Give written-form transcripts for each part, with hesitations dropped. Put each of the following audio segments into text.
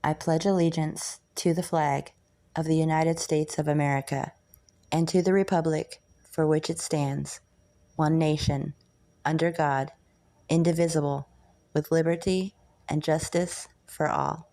I pledge allegiance to the flag of the United States of America and to the republic for which it stands, one nation, under God, indivisible, with liberty and justice for all.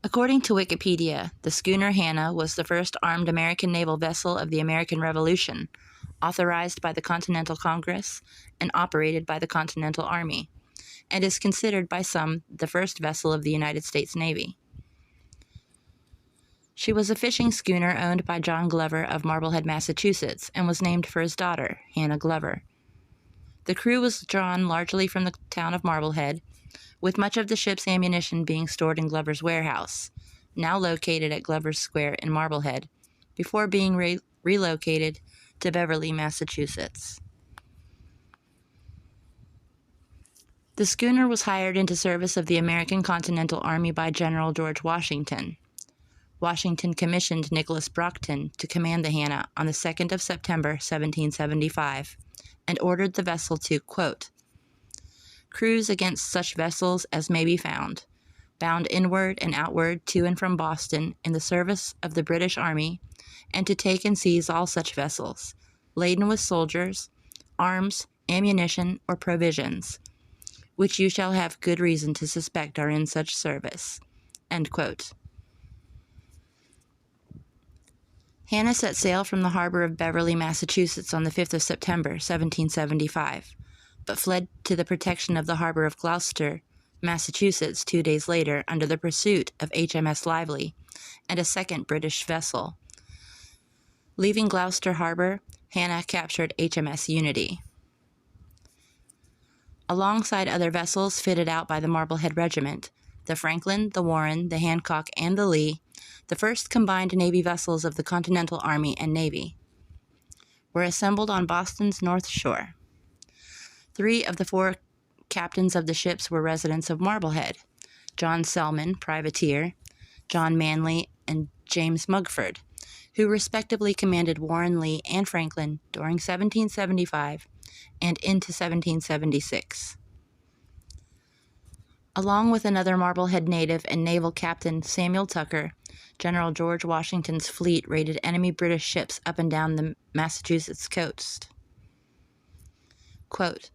According to Wikipedia, the schooner Hannah was the first armed American naval vessel of the American Revolution, authorized by the Continental Congress and operated by the Continental Army, and is considered by some the first vessel of the United States Navy. She was a fishing schooner owned by John Glover of Marblehead, Massachusetts, and was named for his daughter, Hannah Glover. The crew was drawn largely from the town of Marblehead, with much of the ship's ammunition being stored in Glover's warehouse, now located at Glover's Square in Marblehead, before being relocated to Beverly, Massachusetts. The schooner was hired into service of the American Continental Army by General George Washington. Washington commissioned Nicholas Brockton to command the Hannah on the 2nd of September, 1775, and ordered the vessel to, quote, cruise against such vessels as may be found, bound inward and outward to and from Boston in the service of the British Army, and to take and seize all such vessels, laden with soldiers, arms, ammunition, or provisions, which you shall have good reason to suspect are in such service. End quote. Hannah set sail from the harbor of Beverly, Massachusetts on the 5th of September, 1775, but fled to the protection of the harbor of Gloucester, Massachusetts 2 days later under the pursuit of HMS Lively and a second British vessel. Leaving Gloucester Harbor, Hannah captured HMS Unity. Alongside other vessels fitted out by the Marblehead Regiment, the Franklin, the Warren, the Hancock, and the Lee, the first combined Navy vessels of the Continental Army and Navy, were assembled on Boston's North Shore. 3 of the 4 captains of the ships were residents of Marblehead: John Selman, privateer, John Manley, and James Mugford, who respectively commanded Warren, Lee, and Franklin during 1775 and into 1776. Along with another Marblehead native and naval captain, Samuel Tucker, General George Washington's fleet raided enemy British ships up and down the Massachusetts coast. Quote,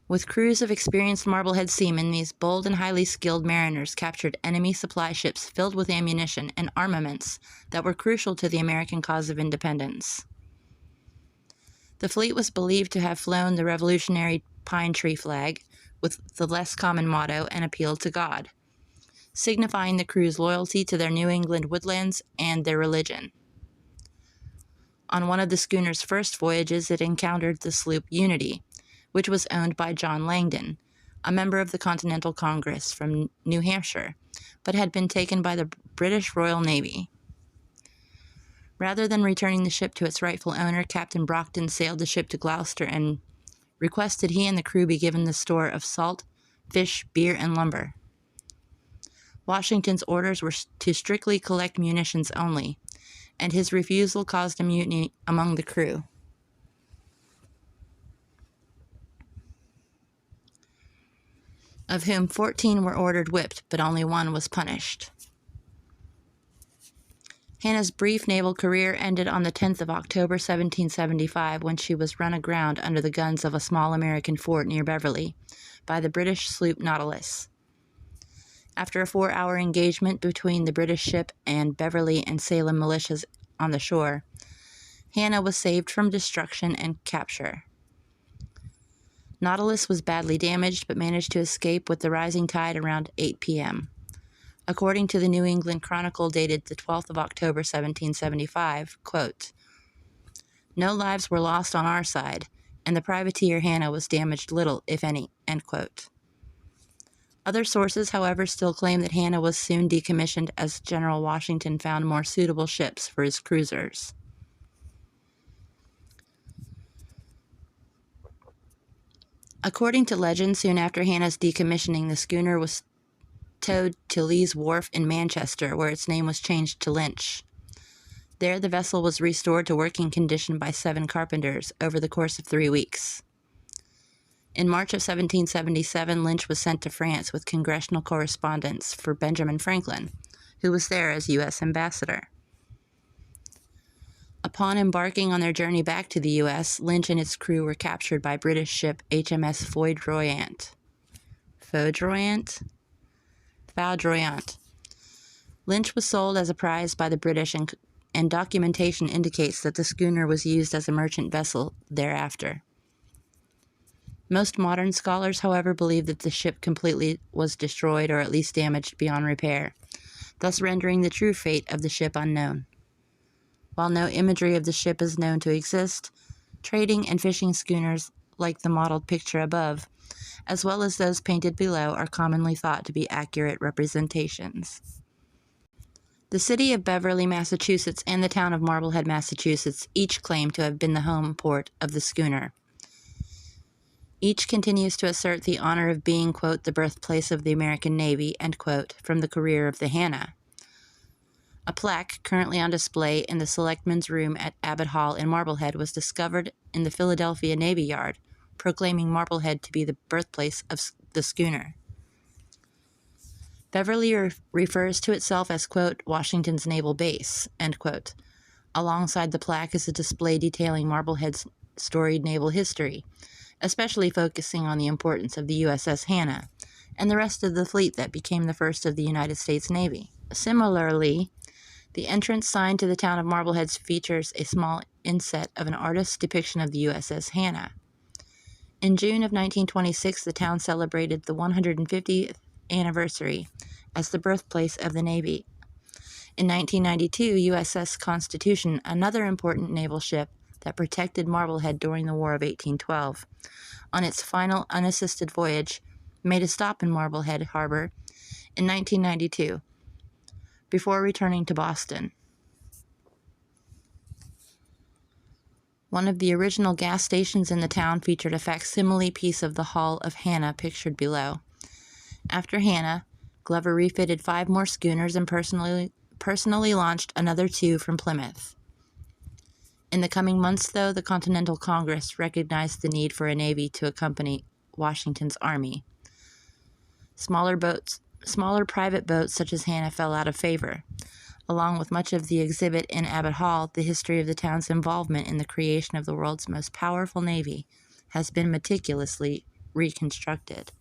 with crews of experienced Marblehead seamen, these bold and highly skilled mariners captured enemy supply ships filled with ammunition and armaments that were crucial to the American cause of independence. The fleet was believed to have flown the Revolutionary pine tree flag with the less common motto, "An appeal to God," signifying the crew's loyalty to their New England woodlands and their religion. On one of the schooner's first voyages, it encountered the sloop Unity, which was owned by John Langdon, a member of the Continental Congress from New Hampshire, but had been taken by the British Royal Navy. Rather than returning the ship to its rightful owner, Captain Brockton sailed the ship to Gloucester and requested he and the crew be given the store of salt, fish, beer, and lumber. Washington's orders were to strictly collect munitions only, and his refusal caused a mutiny among the crew. Of whom 14 were ordered whipped, but only one was punished. Hannah's brief naval career ended on the 10th of October 1775 when she was run aground under the guns of a small American fort near Beverly by the British sloop Nautilus. After a 4-hour engagement between the British ship and Beverly and Salem militias on the shore, Hannah was saved from destruction and capture. Nautilus was badly damaged but managed to escape with the rising tide around 8 p.m. According to the New England Chronicle dated the 12th of October 1775, quote, "No lives were lost on our side, and the privateer Hannah was damaged little, if any," end quote. Other sources, however, still claim that Hannah was soon decommissioned as General Washington found more suitable ships for his cruisers. According to legend, soon after Hannah's decommissioning, the schooner was towed to Lee's Wharf in Manchester, where its name was changed to Lynch. There, the vessel was restored to working condition by 7 carpenters over the course of 3 weeks. In March of 1777, Lynch was sent to France with congressional correspondence for Benjamin Franklin, who was there as U.S. ambassador. Upon embarking on their journey back to the U.S., Lynch and its crew were captured by British ship HMS Foudroyant. Lynch was sold as a prize by the British, and documentation indicates that the schooner was used as a merchant vessel thereafter. Most modern scholars, however, believe that the ship completely was destroyed or at least damaged beyond repair, thus rendering the true fate of the ship unknown. While no imagery of the ship is known to exist, trading and fishing schooners like the modeled picture above, as well as those painted below, are commonly thought to be accurate representations. The city of Beverly, Massachusetts, and the town of Marblehead, Massachusetts, each claim to have been the home port of the schooner. Each continues to assert the honor of being, quote, the birthplace of the American Navy, end quote, from the career of the Hannah. A plaque, currently on display in the Selectmen's Room at Abbott Hall in Marblehead, was discovered in the Philadelphia Navy Yard, proclaiming Marblehead to be the birthplace of the schooner. Beverly refers to itself as, quote, Washington's naval base, end quote. Alongside the plaque is a display detailing Marblehead's storied naval history, especially focusing on the importance of the USS Hannah and the rest of the fleet that became the first of the United States Navy. Similarly, the entrance sign to the town of Marblehead features a small inset of an artist's depiction of the USS Hannah. In June of 1926, the town celebrated the 150th anniversary as the birthplace of the Navy. In 1992, USS Constitution, another important naval ship that protected Marblehead during the War of 1812, on its final unassisted voyage, made a stop in Marblehead Harbor in 1992, before returning to Boston. One of the original gas stations in the town featured a facsimile piece of the hull of Hannah pictured below. After Hannah, Glover refitted 5 more schooners and personally launched another 2 from Plymouth. In the coming months, though, the Continental Congress recognized the need for a navy to accompany Washington's army. Smaller private boats such as Hannah fell out of favor. Along with much of the exhibit in Abbott Hall, the history of the town's involvement in the creation of the world's most powerful navy has been meticulously reconstructed.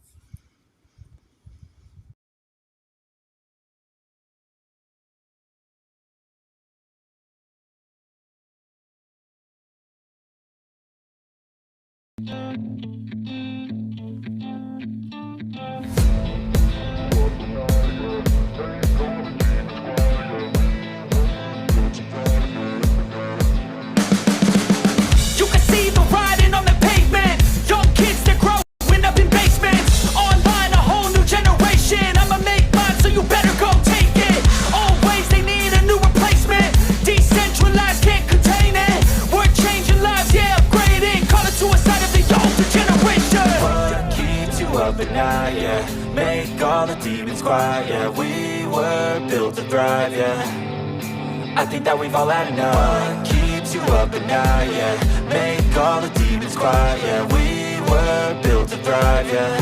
Make all the demons quiet, yeah. We were built to thrive, yeah. I think that we've all had enough. What keeps you up at night, yeah? Make all the demons quiet, yeah. We were built to thrive, yeah.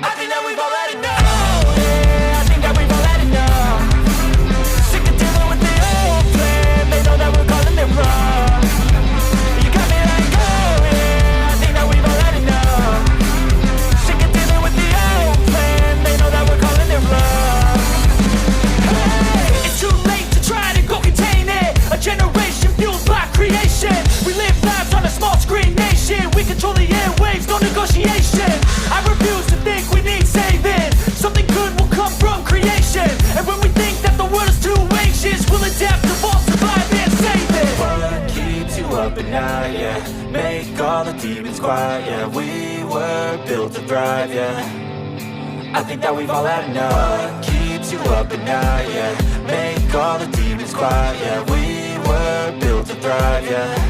I think that we've all had enough. Oh, yeah, I think that we've all had enough. Sick of dealing with the old plan. They know that we're calling it wrong. You got me like, oh, yeah, I think that we've all had enough. Sick of dealing with the old plan. They know that we're calling it wrong. Hey, it's too late to try to go contain it. A generation fueled by creation. We live lives on a small screen nation. We control the airwaves, no negotiation. I refuse to think we need saving. Something good will come from creation. And when we think that the world is too anxious, we'll adapt, evolve, survive, and save it. What keeps you up at night, yeah? Make all the demons quiet, yeah. We were built to thrive, yeah. I think that we've all had enough. What keeps you up at night, yeah? Make all the demons quiet, yeah. We were built to thrive, yeah.